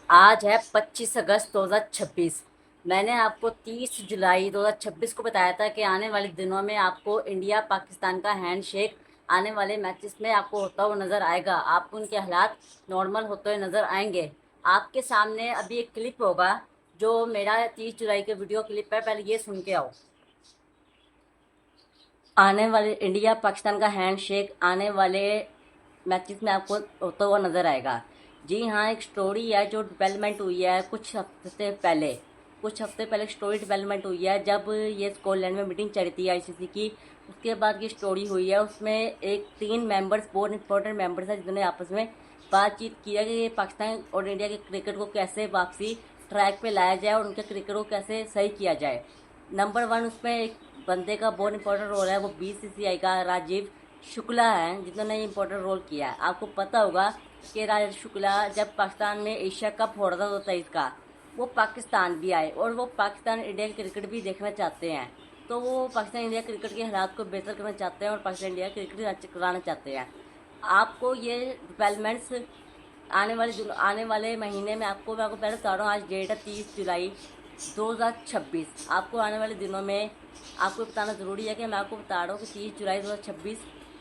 आज है 25 अगस्त 2026। मैंने आपको 30 जुलाई 2026 को बताया था कि आने वाले दिनों में आपको इंडिया पाकिस्तान का हैंडशेक आने वाले मैचेस में आपको होता हुआ नज़र आएगा। आपको उनके हालात नॉर्मल होते हुए नज़र आएंगे। आपके सामने अभी एक क्लिप होगा जो मेरा 30 जुलाई के वीडियो क्लिप है, पहले ये सुन के आओ। आने वाले इंडिया पाकिस्तान का हैंडशेक आने वाले मैचेस में आपको होता हुआ नजर आएगा। जी हाँ, एक स्टोरी है जो डेवलपमेंट हुई है कुछ हफ्ते पहले स्टोरी डेवलपमेंट हुई है। जब ये स्कॉटलैंड में मीटिंग चली थी आईसीसी की, उसके बाद की स्टोरी हुई है। उसमें एक 3 मेंबर्स, बहुत इंपॉर्टेंट मेंबर्स हैं, जिन्होंने आपस में बातचीत की है कि पाकिस्तान और इंडिया के क्रिकेट को कैसे वापसी ट्रैक पे लाया जाए और उनके क्रिकेट को कैसे सही किया जाए। नंबर 1 उसमें एक बंदे का बहुत इंपॉर्टेंट रोल है, वो बीसीसीआई का राजीव शुक्ला है, जिन्होंने ये इंपॉर्टेंट रोल किया है। आपको पता होगा कि राजीव शुक्ला जब पाकिस्तान में एशिया कप हो रहा था 2023 का, वो पाकिस्तान भी आए और वो पाकिस्तान इंडिया क्रिकेट भी देखना चाहते हैं। तो वो पाकिस्तान इंडिया क्रिकेट के हालात को बेहतर करना चाहते हैं और पाकिस्तान इंडिया क्रिकेट कराना चाहते हैं। आपको ये डेवलपमेंट्स आने वाले महीने में मैं आपको पहले बता रहा हूँ। आज डेट है 30 जुलाई 2026। आपको आने वाले दिनों में आपको बताना ज़रूरी है कि मैं आपको बता रहा हूँ कि 30 जुलाई 2026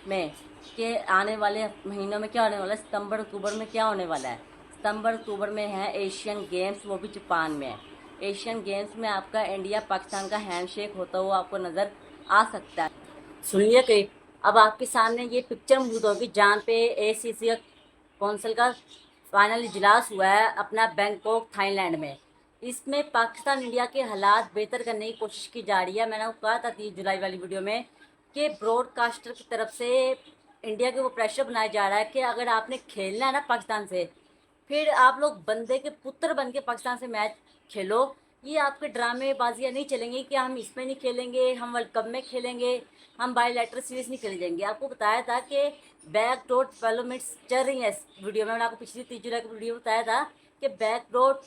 में के आने वाले महीनों में क्या होने वाला है। सितंबर अक्टूबर में क्या होने वाला है? सितंबर अक्टूबर में है एशियन गेम्स, वो भी जापान में। एशियन गेम्स में आपका इंडिया पाकिस्तान का हैंडशेक होता हुआ आपको नज़र आ सकता है। सुनिए कि अब आपके सामने ये पिक्चर मौजूद होगी जहाँ पे एसीसी कौंसिल का फाइनल इजलास हुआ है अपना बैंकॉक थाईलैंड में। इसमें पाकिस्तान इंडिया के हालात बेहतर करने की कोशिश की जा रही है। मैंने आपको कहा था 30 जुलाई वाली वीडियो में कि ब्रॉडकास्टर की तरफ से इंडिया के वो प्रेशर बनाया जा रहा है कि अगर आपने खेलना है ना पाकिस्तान से, फिर आप लोग बंदे के पुत्र बन के पाकिस्तान से मैच खेलो। ये आपके ड्रामेबाजियाँ नहीं चलेंगी कि हम इसमें नहीं खेलेंगे, हम वर्ल्ड कप में खेलेंगे, हम बायोलैटरल सीरीज नहीं खेले जाएंगे। आपको बताया था कि बैक डोर डेवलपमेंट्स चल रही हैं। इस वीडियो में मैंने आपको पिछली 30 जुलाई की वीडियो में बताया था कि बैक डोर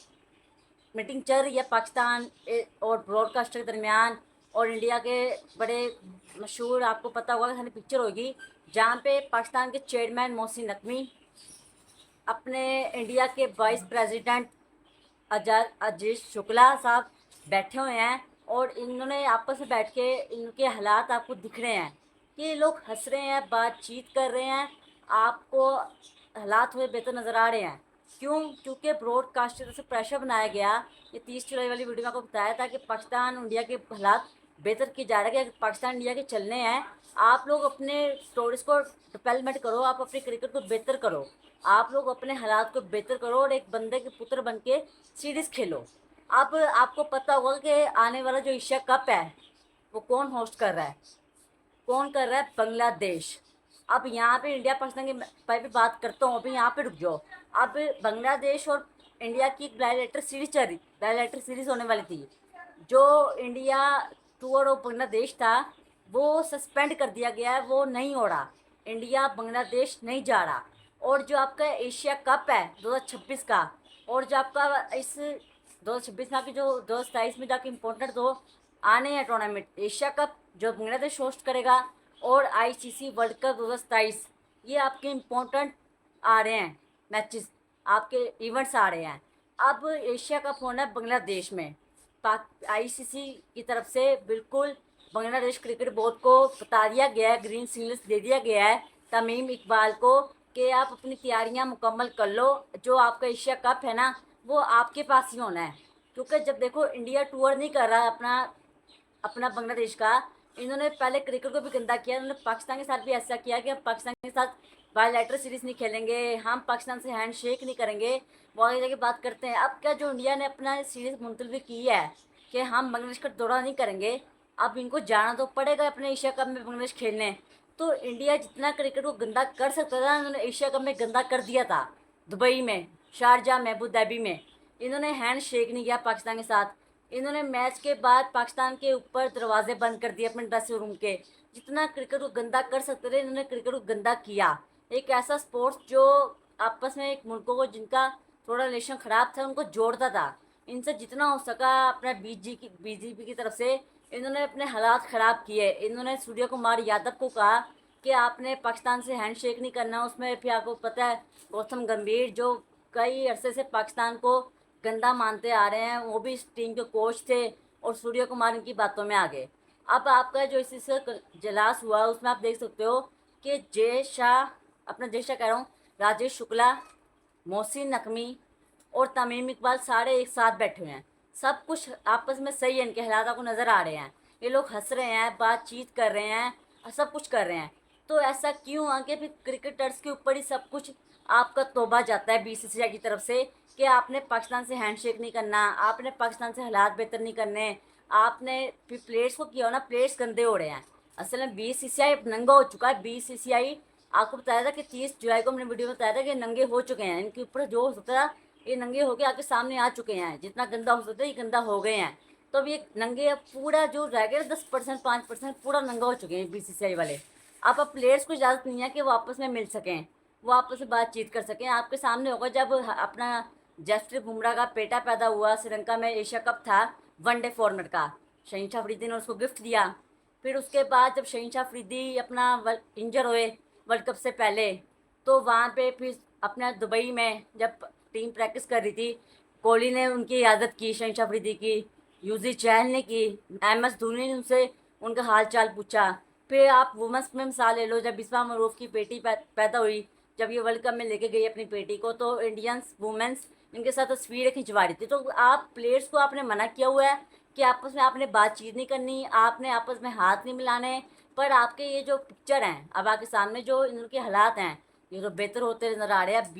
मीटिंग चल रही है पाकिस्तान और ब्रॉडकास्टर के दरमियान और इंडिया के बड़े मशहूर, आपको पता होगा कि पिक्चर होगी जहाँ पे पाकिस्तान के चेयरमैन मोहसिन नकवी अपने इंडिया के वाइस प्रेसिडेंट अजीज शुक्ला साहब बैठे हुए हैं और इन्होंने आपस में बैठ के इनके हालात आपको दिख रहे हैं कि ये लोग हंस रहे हैं, बातचीत कर रहे हैं। आपको हालात हुए बेहतर नज़र आ रहे हैं। क्यों? क्योंकि ब्रॉडकास्टर से प्रेशर बनाया गया। ये 30 जुलाई वाली वीडियो में आपको बताया था कि पाकिस्तान इंडिया के हालात बेहतर किए जा रहे हैं कि पाकिस्तान इंडिया के चलने हैं। आप लोग अपने स्टोरीज को डेवलपमेंट करो, आप अपने क्रिकेट को बेहतर करो, आप लोग अपने हालात को बेहतर करो और एक बंदे के पुत्र बन के सीरीज खेलो। अब आपको पता होगा कि आने वाला जो एशिया कप है वो कौन होस्ट कर रहा है? कौन कर रहा है? बांग्लादेश। अब यहाँ पे इंडिया पाकिस्तान की पे भी बात करता हूँ, अभी यहाँ पे रुक जाओ। अब बांग्लादेश और इंडिया की एक बायलैटरल सीरीज चल रही, बायलैटरल सीरीज होने वाली थी। जो इंडिया टूर और बांग्लादेश था वो सस्पेंड कर दिया गया है, वो नहीं हो रहा। इंडिया बांग्लादेश नहीं जा रहा। और जो आपका एशिया कप है 2026 का, और जो आपका इस 2026 में आपकी जो 2027 में जाके इम्पोर्टेंट दो आने हैं टूर्नामेंट, एशिया कप जो बांग्लादेश होस्ट करेगा और आईसीसी वर्ल्ड कप 2027, ये आपके इम्पोर्टेंट आ रहे हैं मैचेस, आपके इवेंट्स आ रहे हैं। अब एशिया कप होना है बांग्लादेश में। पाक आईसीसी की तरफ से बिल्कुल बांग्लादेश क्रिकेट बोर्ड को बता दिया गया है, ग्रीन सिग्नल दे दिया गया है तमीम इकबाल को कि आप अपनी तैयारियां मुकम्मल कर लो। जो आपका एशिया कप है ना, वो आपके पास ही होना है। क्योंकि जब देखो इंडिया टूर नहीं कर रहा अपना अपना बांग्लादेश का, इन्होंने पहले क्रिकेट को भी गंदा किया। इन्होंने पाकिस्तान के साथ भी ऐसा किया कि हम पाकिस्तान के साथ बायोलैटरल सीरीज नहीं खेलेंगे, हम पाकिस्तान से हैंड शेक नहीं करेंगे, वो आगे जाके बात करते हैं। अब क्या, जो इंडिया ने अपना सीरीज मुलतवी की है कि हम बांग्लादेश का दौरा नहीं करेंगे, अब इनको जाना तो पड़ेगा अपने एशिया कप में बांग्लादेश खेलने। तो इंडिया जितना क्रिकेट को गंदा कर सकता था, इन्होंने एशिया कप में गंदा कर दिया था। दुबई में, शारजा में, अबू धाबी में इन्होंने हैंड शेक नहीं किया पाकिस्तान के साथ। इन्होंने मैच के बाद पाकिस्तान के ऊपर दरवाजे बंद कर दिए अपने ड्रेसिंग रूम के। जितना क्रिकेट को गंदा कर सकते थे इन्होंने क्रिकेट को गंदा किया। एक ऐसा स्पोर्ट्स जो आपस में एक मुल्कों को जिनका थोड़ा रिलेशन ख़राब था उनको जोड़ता था। इनसे जितना हो सका अपना बीजेपी की तरफ से इन्होंने अपने हालात ख़राब किए। इन्होंने सूर्य कुमार यादव को कहा कि आपने पाकिस्तान से हैंड शेक नहीं करना। उसमें फिर आपको पता है गौतम गंभीर जो कई अरसे से पाकिस्तान को गंदा मानते आ रहे हैं, वो भी इस टीम के कोच थे और सूर्य कुमार इनकी बातों में आ गए। अब आपका जो इसी से जलास हुआ उसमें आप देख सकते हो कि जय शाह, अपना जय शाह कह रहा हूँ, राजेश शुक्ला, मोहसिन नकवी और तमीम इकबाल सारे एक साथ बैठे हुए हैं। सब कुछ आपस में सही है, इनके हालात आपको नज़र आ रहे हैं, ये लोग हंस रहे हैं, बातचीत कर रहे हैं और सब कुछ कर रहे हैं। तो ऐसा क्यों आगे फिर क्रिकेटर्स के ऊपर ही सब कुछ आपका तोबा जाता है बीसीसीआई की तरफ से कि आपने पाकिस्तान से हैंडशेक नहीं करना, आपने पाकिस्तान से हालात बेहतर नहीं करने, आपने फिर प्लेयर्स को किया हो ना, प्लेयर्स गंदे हो रहे हैं। असल में बीसीसीआई नंगा हो चुका है। बीसीसीआई आपको बताया था कि 30 जुलाई को हमने वीडियो में बताया था कि नंगे हो चुके हैं, इनके ऊपर जो हो सकता था ये नंगे होके आके सामने आ चुके हैं, जितना गंदा हो सकता है ये गंदा हो गए हैं। तो अब ये नंगे पूरा जो रह गया 10% 5% पूरा नंगा हो चुके हैं बीसीसीआई वाले। अब प्लेयर्स को इजाज़त नहीं है कि वो आपस में मिल सकें, वो आपस में बातचीत कर सकें। आपके सामने होगा जब अपना जसप्रीत बुमराह का बेटा पैदा हुआ, श्रीलंका में एशिया कप था वनडे फॉर्मेट का, शहीन अफरीदी ने उसको गिफ्ट दिया। फिर उसके बाद जब शहीन अफरीदी अपना इंजर हुए वर्ल्ड कप से पहले, तो वहाँ पे फिर अपना दुबई में जब टीम प्रैक्टिस कर रही थी, कोहली ने उनकी इयादत की, शहीन अफरीदी की, यूजी चहल ने की, MS धोनी ने उनसे उनका हाल चाल पूछा। फिर आप वुमेंस में मिसाल ले लो, जब बिस्मा मरूफ की बेटी पैदा हुई, जब ये वर्ल्ड कप में लेके गई अपनी बेटी को, तो इंडियंस वुमेंस इनके साथ तस्वीरें खिंचवा रही थी। तो आप प्लेयर्स को आपने मना किया हुआ है कि आपस में आपने बातचीत नहीं करनी, आपने आपस में हाथ नहीं मिलाने, पर आपके ये जो पिक्चर हैं अब आपके सामने, जो इनके हालात हैं ये तो बेहतर होते नजर आ रहे हैं।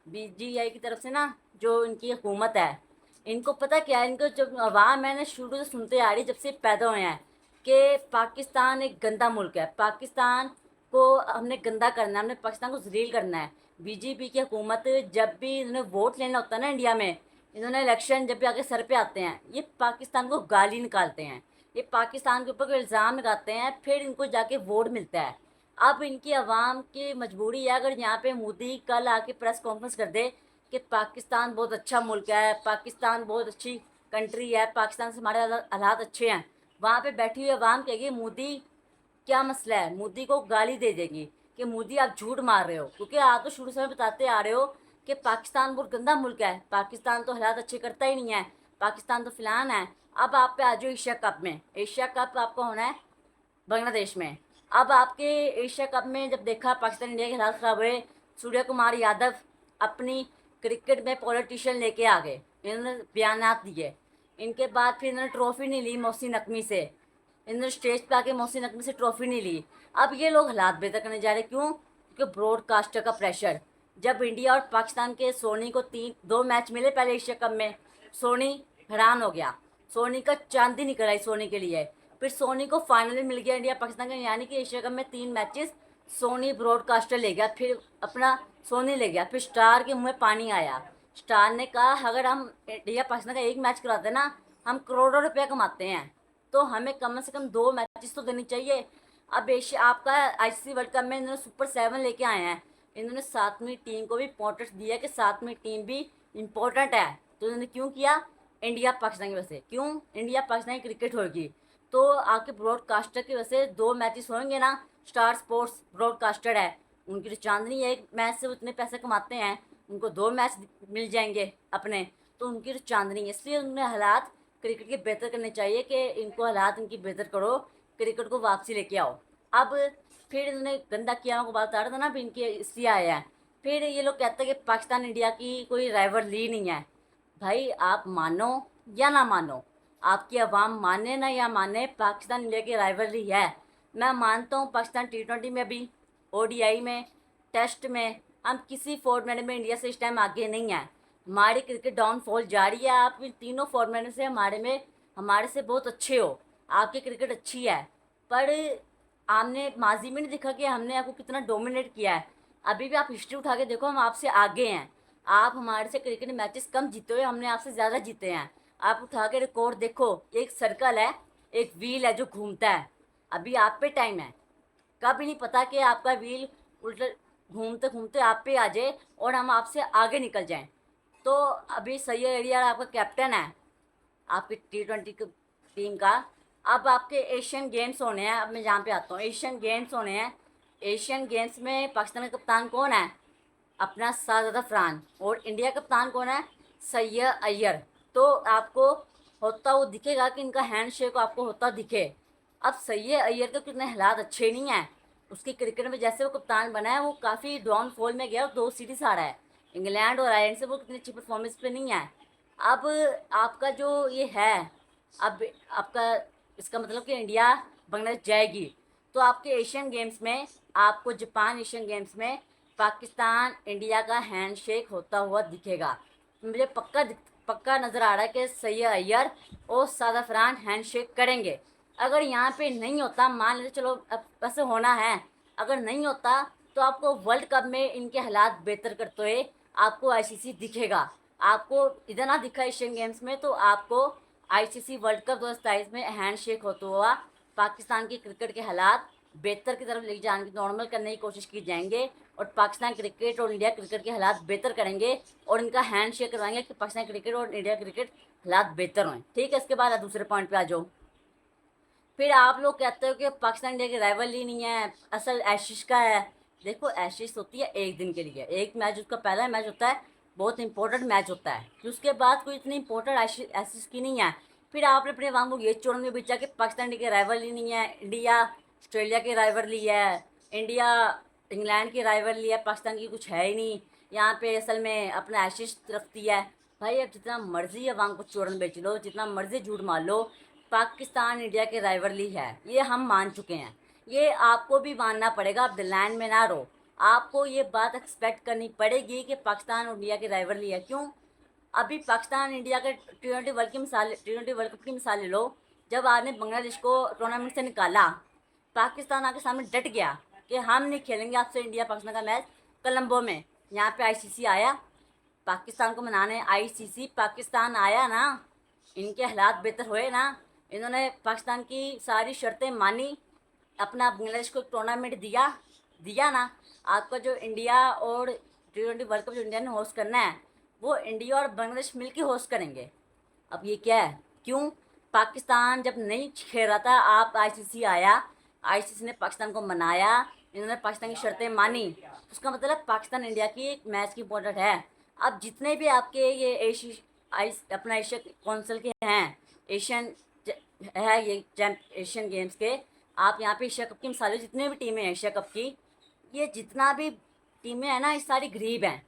बीजीआई की तरफ से ना, जो इनकी हुकूमत है, इनको पता क्या है, इनको जब आवाम मैंने शुरू से सुनते आ रही जब से पैदा हुए हैं कि पाकिस्तान एक गंदा मुल्क है, पाकिस्तान को हमने गंदा करना है, हमने पाकिस्तान को जलील करना है। बीजेपी की हुकूमत जब भी इन्होंने वोट लेना होता है ना इंडिया में, इन्होंने इलेक्शन जब भी आगे सर पे आते हैं, ये पाकिस्तान को गाली निकालते हैं, ये पाकिस्तान के ऊपर कोई इल्ज़ाम लगाते हैं, फिर इनको जाके वोट मिलता है। अब इनकी आवाम की मजबूरी है, अगर यहाँ पे मोदी कल आके प्रेस कॉन्फ्रेंस कर दे कि पाकिस्तान बहुत अच्छा मुल्क है, पाकिस्तान बहुत अच्छी कंट्री है, पाकिस्तान से हमारे हालात अच्छे हैं, वहाँ पे बैठी हुई आवाम कहेगी मोदी क्या मसला है, मोदी को गाली दे देगी कि मोदी आप झूठ मार रहे हो, क्योंकि आप तो शुरू से बताते आ रहे हो कि पाकिस्तान बहुत गंदा मुल्क है, पाकिस्तान तो हालात अच्छे करता ही नहीं है, पाकिस्तान तो फिलहाल है। अब आप पे आ जाओ एशिया कप में, एशिया कप आपका होना है बांग्लादेश में। अब आपके एशिया कप में जब देखा पाकिस्तान इंडिया के हालात खराब हुए, सूर्य कुमार यादव अपनी क्रिकेट में पॉलिटिशियन लेके आ गए, इन्होंने बयानात दिए, इनके बाद फिर इन्होंने ट्रॉफी नहीं ली मोहसिन नकवी से, इन्होंने स्टेज पे आके मोहसिन नकवी से ट्रॉफी नहीं ली। अब ये लोग हालात बेहतर करने जा रहे, क्यों? क्योंकि ब्रॉडकास्टर का प्रेशर। जब इंडिया और पाकिस्तान के सोनी को 2 मैच मिले पहले एशिया कप में, सोनी हैरान हो गया, सोनी का चांदी निकल आई सोनी के लिए। फिर सोनी को फाइनल मिल गया इंडिया पाकिस्तान का, यानी कि एशिया कप में 3 मैचेस सोनी ब्रॉडकास्टर ले गया, फिर अपना सोनी ले गया। फिर स्टार के मुंह में पानी आया, स्टार ने कहा अगर हम इंडिया पाकिस्तान का 1 मैच कराते ना, हम करोड़ों रुपया कमाते हैं, तो हमें कम से कम 2 मैचेस तो देनी चाहिए। अब एशिया आपका ICC वर्ल्ड कप में इन्होंने सुपर 7 लेके आए हैं, इन्होंने 7वीं टीम को भी इम्पोर्टेंस दिया कि 7वीं टीम भी इम्पोर्टेंट है। तो इन्होंने क्यों किया? इंडिया पाकिस्तान की वजह से। क्यों? इंडिया पाकिस्तान की क्रिकेट होगी तो आपके ब्रॉडकास्टर की वजह से 2 मैचेस होंगे ना। स्टार स्पोर्ट्स ब्रॉडकास्टर है, उनकी तो चांदनी है, 1 मैच से उतने पैसे कमाते हैं, उनको 2 मैच मिल जाएंगे अपने, तो उनकी तो चांदनी है। इसलिए उन्हें हालात क्रिकेट के बेहतर करने चाहिए कि इनको हालात इनकी बेहतर करो, क्रिकेट को वापसी लेके आओ। अब फिर इन्होंने गंदा किया को बात बता रहा था ना, अभी इनके इसलिए आए हैं। फिर ये लोग कहते हैं कि पाकिस्तान इंडिया की कोई राइवलरी नहीं है। भाई आप मानो या ना मानो, आपकी आवाम माने ना या माने, पाकिस्तान इंडिया की राइवलरी है। मैं मानता हूँ पाकिस्तान T20 में भी, ODI में, टेस्ट में, हम किसी फॉर्मेट में इंडिया से इस टाइम आगे नहीं है। हमारी क्रिकेट डाउनफॉल जारी है। आप इन तीनों फॉर्मेट से हमारे से बहुत अच्छे हो, आपकी क्रिकेट अच्छी है, पर आपने माजी में नहीं देखा कि हमने आपको कितना डोमिनेट किया है। अभी भी आप हिस्ट्री उठा के देखो, हम आपसे आगे हैं। आप हमारे से क्रिकेट मैचेस कम जीते हुए, हमने आपसे ज़्यादा जीते हैं। आप उठा के रिकॉर्ड देखो, एक सर्कल है, एक व्हील है जो घूमता है, अभी आप पे टाइम है। कभी नहीं पता कि आपका व्हील उल्टा घूमते घूमते आप पे आ जाए और हम आपसे आगे निकल जाएं। तो अभी सैयद अय्यर आपका कैप्टन है आपकी T20 टीम का। अब आपके एशियन गेम्स होने हैं, अब मैं जहाँ पे आता हूँ, एशियन गेम्स होने हैं। एशियन गेम्स में पाकिस्तान का कप्तान कौन है? अपना साजिद अफरान, और इंडिया का कप्तान कौन है, सैयद अय्यर। तो आपको होता वो दिखेगा कि इनका हैंड शेक आपको होता दिखे। अब सैयद अय्यर के कितने हालात अच्छे नहीं हैं, उसकी क्रिकेट में जैसे वो कप्तान बना है वो काफ़ी डाउनफॉल में गया और 2 सीरीज हारा है इंग्लैंड और आयरलैंड से, वो कितनी अच्छी परफॉर्मेंस पे नहीं है। अब आपका जो ये है, अब आपका इसका मतलब कि इंडिया बांग्लादेश जाएगी, तो आपके एशियन गेम्स में आपको जापान एशियन गेम्स में पाकिस्तान इंडिया का हैंडशेक होता हुआ दिखेगा। मुझे पक्का नज़र आ रहा है कि सैयद अय्यर और सादा अफरान हैंडशेक करेंगे। अगर यहाँ पे नहीं होता, मान लेते चलो अब वैसे होना है, अगर नहीं होता तो आपको वर्ल्ड कप में इनके हालात बेहतर करते हुए आपको आईसीसी दिखेगा। आपको इधर ना दिखा एशियन गेम्स में, तो आपको आईसीसी वर्ल्ड कप 2027 में हैंडशेक होता हुआ पाकिस्तान की क्रिकेट के हालात बेहतर की तरफ ले जाने की, नॉर्मल करने की कोशिश की जाएंगे, और पाकिस्तान क्रिकेट और इंडिया क्रिकेट के हालात बेहतर करेंगे और इनका हैंड शेक करवाएंगे कि पाकिस्तान क्रिकेट और इंडिया क्रिकेट हालात बेहतर हों। ठीक है, इसके बाद दूसरे पॉइंट पे आ जाओ। फिर आप लोग कहते हो कि पाकिस्तान इंडिया की राइवलरी नहीं है, असल एशिश का है। देखो, एशिश होती है एक दिन के लिए, एक मैच उसका पहला मैच होता है, बहुत इंपॉर्टेंट मैच होता है, फिर उसके बाद कोई इतनी इंपॉर्टेंट एशिश की नहीं है। फिर आपने अपने वहाँ को ये चोड़न में बेचा कि पाकिस्तान इंडिया की राइवलरी नहीं है, इंडिया ऑस्ट्रेलिया की राइवलरी है, इंडिया इंग्लैंड की राइवलरी है, पाकिस्तान की कुछ है ही नहीं, यहाँ पे असल में अपना एशिश रखती है। भाई अब जितना मर्जी अवाम को चोड़न बेच लो, जितना मर्जी झूठ मार लो, पाकिस्तान इंडिया के राइवलरी है, ये हम मान चुके हैं, ये आपको भी मानना पड़ेगा। आप दिलैंड में ना रहो, आपको ये बात एक्सपेक्ट करनी पड़ेगी कि पाकिस्तान और इंडिया की राइवलरी है। क्यों? अभी पाकिस्तान इंडिया के टी20 वर्ल्ड कप की मिसाल ले लो। जब आपने बांग्लादेश को टूर्नामेंट से निकाला, पाकिस्तान आपके सामने डट गया कि हम नहीं खेलेंगे आपसे इंडिया पाकिस्तान का मैच कोलंबो में। यहाँ पे आईसीसी आया पाकिस्तान को मनाने, आईसीसी पाकिस्तान आया ना, इनके हालात बेहतर हुए ना, इन्होंने पाकिस्तान की सारी शर्तें मानी, अपना बांग्लादेश को टूर्नामेंट दिया दिया ना। आपका जो इंडिया और टी20 वर्ल्ड कप जो इंडिया ने होस्ट करना है, वो इंडिया और बांग्लादेश मिलकर होस्ट करेंगे। अब ये क्या है? क्यों? पाकिस्तान जब नहीं खेल रहा था, आप आईसीसी आया, आईसीसी ने पाकिस्तान को मनाया, इन्होंने पाकिस्तान की शर्तें मानी, उसका मतलब पाकिस्तान इंडिया की एक मैच की इम्पोर्टेंट है। अब जितने भी आपके ये अपना एशिया काउंसिल के हैं, एशियन है ये एशियन गेम्स के, आप यहाँ पे एशिया कप की मिसाल, जितने भी टीमें हैं एशिया कप की, ये जितना भी टीमें हैं ना, ये सारी गरीब हैं।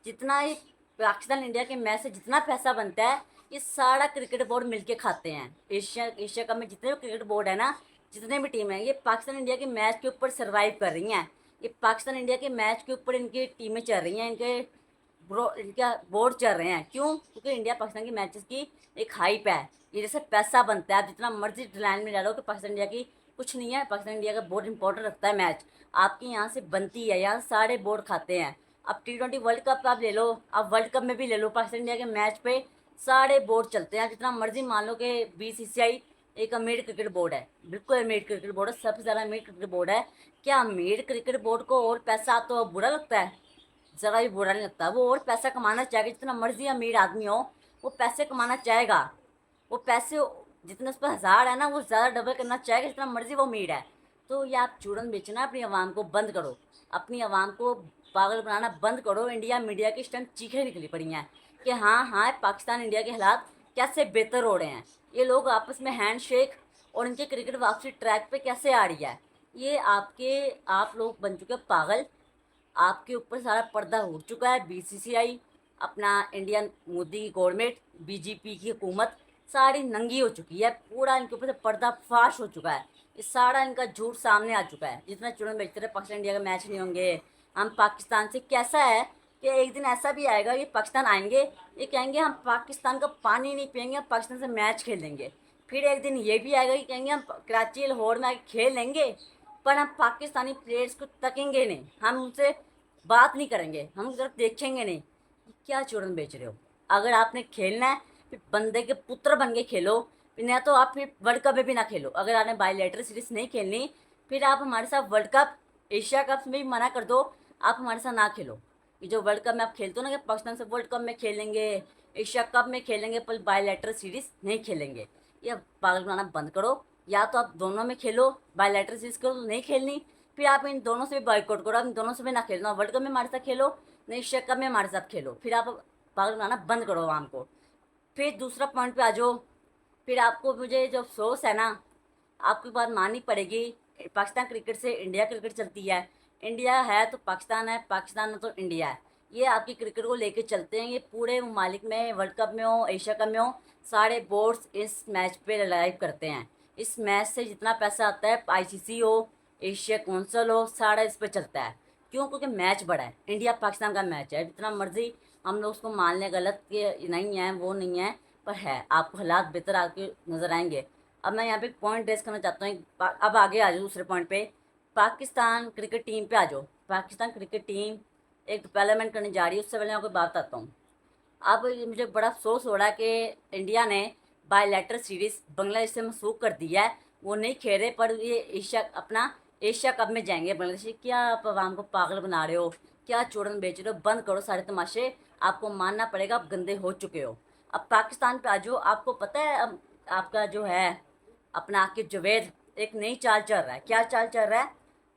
जितना ही पाकिस्तान इंडिया के मैच से जितना पैसा बनता है, ये सारा क्रिकेट बोर्ड मिलके खाते हैं। एशिया कप में जितने भी क्रिकेट बोर्ड है ना, जितने भी टीम है, ये पाकिस्तान इंडिया के मैच के ऊपर सर्वाइव कर रही हैं। ये पाकिस्तान इंडिया के मैच के ऊपर इनकी टीमें चल रही हैं, इनका बोर्ड चल रहे हैं। क्यों? क्योंकि इंडिया पाकिस्तान की मैचेस की एक हाइप है, ये जैसे पैसा बनता है। आप जितना मर्जी लाइन में डालो कि पाकिस्तान इंडिया की कुछ नहीं है, पाकिस्तान इंडिया का बहुत इंपॉर्टेंट रखता है मैच, आपकी यहाँ से बनती है, यहाँ सारे बोर्ड खाते हैं। अब टी20 वर्ल्ड कप आप ले लो, अब वर्ल्ड कप में भी ले लो, पाकिस्तान इंडिया के मैच पे सारे बोर्ड चलते हैं। जितना मर्जी मान लो कि बीसीसीआई एक अमीर क्रिकेट बोर्ड है, बिल्कुल अमीर क्रिकेट बोर्ड है, सबसे ज़्यादा अमीर क्रिकेट बोर्ड है। क्या अमीर क्रिकेट बोर्ड को और पैसा तो बुरा लगता है? ज़रा भी बुरा नहीं लगता। वो और पैसा कमाना चाहेगा, जितना मर्जी अमीर आदमी हो वो पैसे कमाना चाहेगा, वो पैसे जितने उस पर हज़ार है ना, वो ज़्यादा डबल करना चाहेगा, जितना मर्जी वो अमीर है। तो ये आप चूरन बेचना अपनी आवाम को बंद करो, अपनी आवाम को पागल बनाना बंद करो। इंडिया मीडिया की स्टंट चीखें निकली पड़ी हैं कि हाँ हाँ पाकिस्तान इंडिया के हालात कैसे बेहतर हो रहे हैं, ये लोग आपस में हैंड शेक और इनके क्रिकेट वापसी ट्रैक पे कैसे आ रही है। ये आप लोग बन चुके पागल, आपके ऊपर सारा पर्दा उठ चुका है। बीसीसीआई, अपना इंडियन मोदी की गवर्नमेंट, बीजेपी की हुकूमत सारी नंगी हो चुकी है, पूरा इनके ऊपर से पर्दा फाश हो चुका है, ये सारा इनका झूठ सामने आ चुका है। जितना चुनाव बेचते रहे पाकिस्तान इंडिया का मैच नहीं होंगे, हम पाकिस्तान से, कैसा है कि एक दिन ऐसा भी आएगा ये पाकिस्तान आएंगे, ये कहेंगे हम पाकिस्तान का पानी नहीं पियेंगे, हम पाकिस्तान से मैच खेलेंगे। फिर एक दिन ये भी आएगा कि कहेंगे हम कराची लाहौर में आके खेल लेंगे, पर हम पाकिस्तानी प्लेयर्स को तकेंगे नहीं, हम उनसे बात नहीं करेंगे, हम उनकी तरफ देखेंगे नहीं। क्या चूरन बेच रहे हो? अगर आपने खेलना है फिर बंदे के पुत्र बन के खेलो, या तो आप फिर वर्ल्ड कप में भी ना खेलो। अगर आपने बायलैटरल सीरीज नहीं खेलनी, फिर आप हमारे साथ वर्ल्ड कप, एशिया कप में भी मना कर दो, आप हमारे साथ ना खेलो। ये जो वर्ल्ड कप में आप खेलते हो ना कि पाकिस्तान से वर्ल्ड कप में खेलेंगे, एशिया कप में खेलेंगे, पर बायलैटरल सीरीज नहीं खेलेंगे, ये पागल बनाना बंद करो। या तो आप दोनों में खेलो, बायलैटरल सीरीज करो, नहीं खेलनी फिर आप इन दोनों से भी बॉयकॉट करो, आप इन दोनों से भी ना खेलना, वर्ल्ड कप में हमारे साथ खेलो, एशिया कप में हमारे साथ खेलो, फिर आप पागल बनाना बंद करो आवाम को। फिर दूसरा पॉइंट पे आ जाओ। फिर आपको मुझे जो अफसोस है ना, आपकी बात माननी पड़ेगी। पाकिस्तान क्रिकेट से इंडिया क्रिकेट चलती है, इंडिया है तो पाकिस्तान है, पाकिस्तान है तो इंडिया है। ये आपकी क्रिकेट को लेके चलते हैं। ये पूरे ममालिक में, वर्ल्ड कप में हो, एशिया कप में हो, सारे बोर्ड्स इस मैच पे लाइव करते हैं। इस मैच से जितना पैसा आता है, आईसीसी हो, एशिया कौंसिल हो, सारा इस पर चलता है। क्यों? क्योंकि मैच बड़ा है, इंडिया पाकिस्तान का मैच है। जितना मर्जी हम लोग उसको मान लें गलत कि नहीं है, वो नहीं है, पर है। आपको हालात बेहतर आके नज़र आएंगे। अब मैं यहाँ पे पॉइंट रेस करना चाहता हूँ। अब आगे आ जाओ दूसरे पॉइंट पे, पाकिस्तान क्रिकेट टीम पे आ जाओ। पाकिस्तान क्रिकेट टीम एक डेवलपमेंट करने जा रही है, उससे पहले मैं आपको बात बताता हूँ। अब मुझे बड़ा अफसोस हो रहा है कि इंडिया ने बायलैटरल सीरीज़ बांग्लादेश से मनसूख कर दिया है। वो नहीं खेल रहे, पर ये एशिया कप में जाएंगे बांग्लादेश। क्या आप आवाम को पागल बना रहे हो? क्या चूड़न बेच रहे हो? बंद करो सारे तमाशे, आपको मानना पड़ेगा, आप गंदे हो चुके हो। अब पाकिस्तान पे आ जाओ। आपको पता है अब आपका जो है अपना आकिब जावेद एक नई चाल चल रहा है। क्या चाल चल रहा है?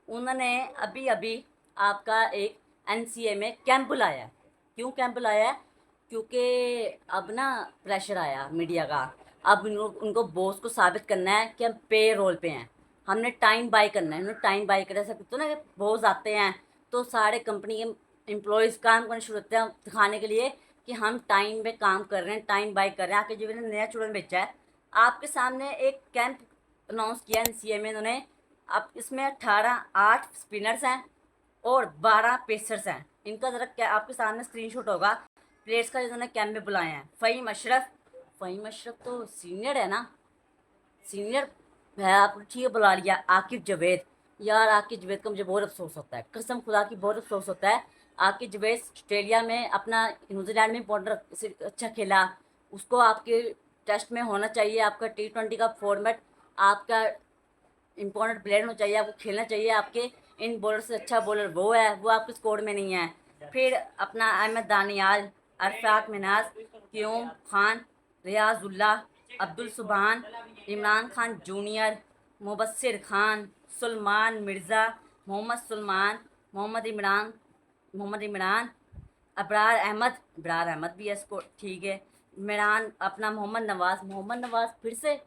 उन्होंने अभी अभी आपका एक एनसीए में कैंप बुलाया है। क्यों कैंप बुलाया है? क्योंकि अब ना प्रेशर आया मीडिया का। अब उनको बॉस को साबित करना है कि हम पे रोल पे हैं, हमने टाइम बाय करना है। उन्होंने टाइम बाय कर सकते तो ना कि बॉस आते हैं तो सारे कंपनी के एम्प्लॉयज़ काम करना शुरू होते हैं दिखाने के लिए कि हम टाइम पे काम कर रहे हैं, टाइम बाय कर रहे हैं। आके जो मैंने नया चूड़न बेचा है, आपके सामने एक कैंप अनाउंस किया एनसीए में इन्होंने। अब इसमें 8 स्पिनर्स हैं और 12 पेसर्स हैं। इनका ज़रा क्या आपके सामने स्क्रीनशॉट होगा प्लेयर्स का, जिन्होंने कैंप में बुलाए हैं। फ़हीम अशरफ तो सीनियर है ना, सीनियर है। आप ठीक बुला लिया। आकिब जावेद, यार आकिब जावेद का मुझे बहुत अफसोस होता है, कसम खुदा की बहुत अफसोस होता है। आकिब जावेद ऑस्ट्रेलिया में अपना, न्यूजीलैंड में बॉर्डर अच्छा खेला, उसको आपके टेस्ट में होना चाहिए। आपका T20 का फॉर्मेट, आपका इंपॉर्टेंट प्लेयर होना चाहिए, आपको खेलना चाहिए। आपके इन बॉलर से अच्छा बॉलर वो है, वो आपके स्कोर में नहीं है। फिर अपना अहमद दानियाल, अरफात मिनाज, क्यूम खान, रियाजुल्ला, अब्दुल सुबहान, इमरान खान जूनियर, मुबस्सिर खान, सुलमान मिर्ज़ा, मोहम्मद सुलमान, मोहम्मद इमरान, अबरार अहमद भी है इसको, ठीक है। इमरान अपना मोहम्मद नवाज़ फिर से।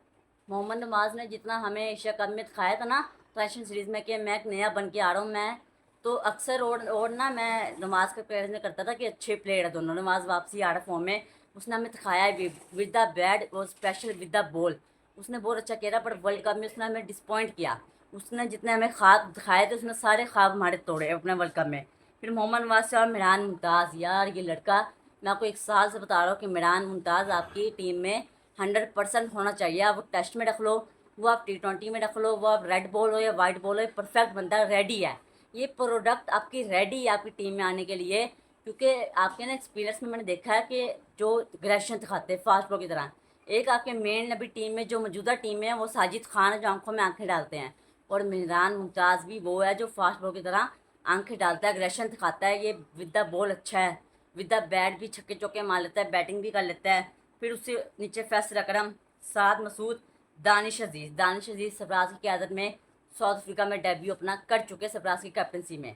मोहम्मद नवाज़ ने जितना हमें एशिया कप में दिखाया था ना फैशन सीरीज़ में कि मैं एक नया बन के आ रहा हूँ, मैं तो अक्सर और ना मैं नमाज का प्रेयर में करता था कि अच्छे प्लेयर है दोनों। नमाज वापसी आ रहा फॉर्म में, उसने हमें दिखाया भी विद द बैट और स्पेशल विद द बॉल। उसने बहुत अच्छा खेला, पर वर्ल्ड कप में उसने हमें डिसपॉइंट किया। उसने जितने हमें ख्वाब दिखाए थे, उसने सारे ख्वाब हमारे तोड़े अपने वर्ल्ड कप में। फिर मोहम्मद नवाज से और मिरान मुमताज़, यार ये लड़का, मैं आपको 1 साल से बता रहा हूँ कि मिरान मुमताज़ आपकी टीम में 100% होना चाहिए। आप वो टेस्ट में रख लो, वो आप T20 में रख लो, वो आप रेड बॉल हो या वाइट बॉल हो, परफेक्ट बंदा रेडी है। ये प्रोडक्ट आपकी रेडी है आपकी टीम में आने के लिए। क्योंकि आपके ना एक्सपीरियंस में मैंने देखा है कि जो एग्रेशन दिखाते हैं फास्ट बॉल की तरह, एक आपके मेन अभी टीम में जो मौजूदा टीम में है वो साजिद खान है जो आंखों में आंखें डालते हैं, और मिरान मुमताज़ भी वो है जो फास्ट बॉल की तरह आंखें डालता है, एग्रेशन दिखाता है। ये विद द बॉल अच्छा है, विद द बैट भी छक्के चौके मार लेता है, बैटिंग भी कर लेता है। फिर उससे नीचे फैसल अकरम, साद मसूद, दानिश अजीज़ सरफराज की क़यादत में साउथ अफ्रीका में डेब्यू अपना कर चुके सरफराज की कैप्टनसी में।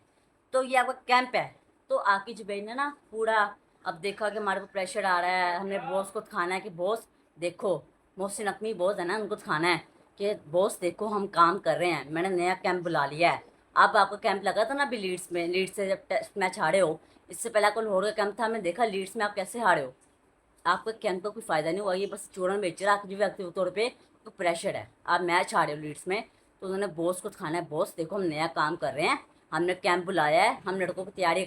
तो ये आपका कैंप है। तो आकिब जावेद ने ना पूरा अब देखा कि हमारे को प्रेशर आ रहा है, हमने बॉस को दिखाना है कि बॉस देखो, मोहसिन नकवी बॉस है ना, उनको दिखाना है कि बॉस देखो हम काम कर रहे हैं, मैंने नया कैंप बुला लिया है। अब आपका कैंप लगा था ना अभी लीड्स में, लीड्स से जब टेस्ट मैच हारे हो, इससे पहले आपको लाहौर का कैंप था, हमने देखा लीड्स में आप कैसे हारे हो। आपका कैंप का कोई फ़ायदा नहीं हुआ, ये बस चूरन बेच रहा है आपकी व्यक्तिगत तौर पे। तो प्रेशर है, आप मैच हारे हो लीड्स में, तो उन्होंने बॉस को दिखाना है, बॉस देखो हम नया काम कर रहे हैं, हमने कैंप बुलाया है, हम लड़कों की तैयारी